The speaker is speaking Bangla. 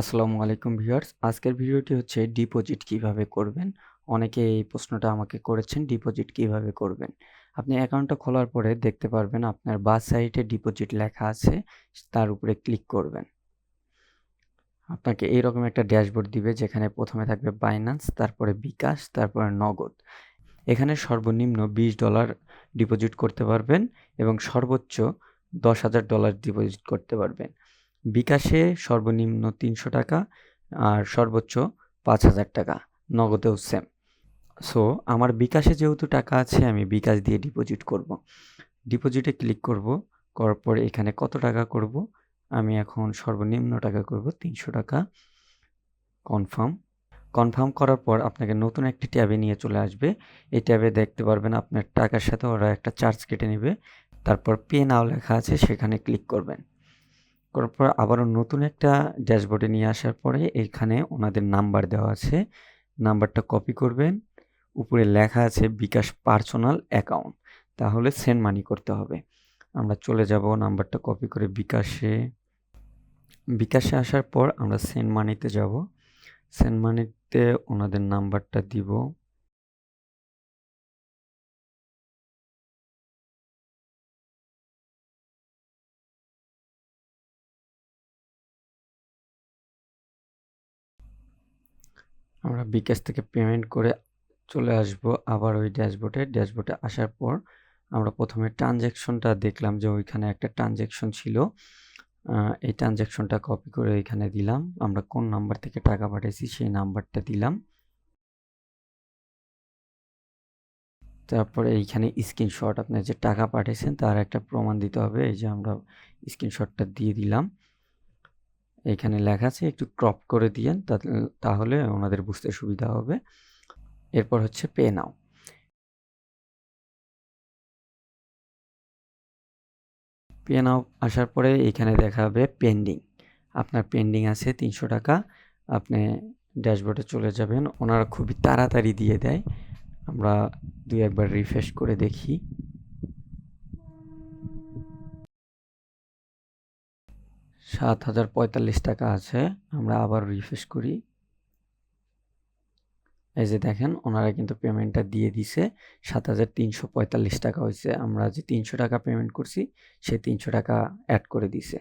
আসসালামু আলাইকুম ভিউয়ার্স। আজকের ভিডিওটি হচ্ছে ডিপোজিট কিভাবে করবেন। অনেকে এই প্রশ্নটা আমাকে করেছেন, ডিপোজিট কিভাবে করবেন। আপনি অ্যাকাউন্টটা খোলার পরে দেখতে পারবেন আপনার বাঁ সাইডে ডিপোজিট লেখা আছে, তার উপরে ক্লিক করবেন। আপনাকে এইরকম একটা ড্যাশবোর্ড দিবে যেখানে প্রথমে থাকবে বাইন্যান্স, তারপরে বিকাশ, তারপরে নগদ। এখানে সর্বনিম্ন $20 ডিপোজিট করতে পারবেন এবং সর্বোচ্চ $10,000 ডিপোজিট করতে পারবেন। বিকাশে সর্বনিম্ন 300 টাকা আর সর্বোচ্চ 5,000 টাকা, নগদেও সেম। সো আমার বিকাশে যেহেতু টাকা আছে আমি বিকাশ দিয়ে ডিপোজিট করব। ডিপোজিটে ক্লিক করব, করার পরে এখানে কত টাকা করব, আমি এখন সর্বনিম্ন টাকা করব 300 টাকা। কনফার্ম করার পর আপনাকে নতুন একটি ট্যাবে নিয়ে চলে আসবে। এই ট্যাবে দেখতে পারবেন আপনার টাকার সাথে ওরা একটা চার্জ কেটে নেবে। তারপর পে নাও লেখা আছে, সেখানে ক্লিক করবেন। করার পর আবারও নতুন একটা ড্যাশবোর্ডে নিয়ে আসার পরে এখানে ওনাদের নাম্বার দেওয়া আছে, নাম্বারটা কপি করবেন। উপরে লেখা আছে বিকাশ পার্সোনাল অ্যাকাউন্ট, তাহলে সেন্ড মানি করতে হবে। আমরা চলে যাব নাম্বারটা কপি করে বিকাশে আসার পর আমরা সেন্ড মানিতে যাব। সেন্ড মানিতে ওনাদের নাম্বারটা দিব। আমরা বিকাশ থেকে পেমেন্ট করে চলে আসব আবার ওই ড্যাশবোর্ডে আসার পর আমরা প্রথমে ট্রানজ্যাকশনটা দেখলাম যে ওইখানে একটা ট্রানজ্যাকশন ছিল। এই ট্রানজ্যাকশনটা কপি করে এখানে দিলাম। আমরা কোন নাম্বার থেকে টাকা পাঠিয়েছি সেই নাম্বারটা দিলাম। তারপরে এইখানে স্ক্রিনশট, আপনি যে টাকা পাঠিয়েছেন তার একটা প্রমাণ দিতে হবে। এই যে আমরা স্ক্রিনশটটা দিয়ে দিলাম। এখানে লেখা আছে একটু ক্রপ করে দিয়েন, তাহলে ওনাদের বুঝতে সুবিধা হবে। এরপর হচ্ছে পে নাও। পে নাও আসার পরে এখানে দেখাবে পেন্ডিং। আপনার পেন্ডিং আছে 300 টাকা। আপনি ড্যাশবোর্ডে চলে যাবেন। ওনারা খুবই তাড়াতাড়ি দিয়ে দেয়। আমরা দুই একবার রিফ্রেশ করে দেখি। $7,045 আছে। আমরা আবার রিফ্রেশ করি। এই যে দেখেন ওনারা কিন্তু পেমেন্টটা দিয়ে দিছে। 7,345 টাকা হয়েছে। আমরা যে 300 টাকা পেমেন্ট করছি সে 300 টাকা অ্যাড করে দিছে।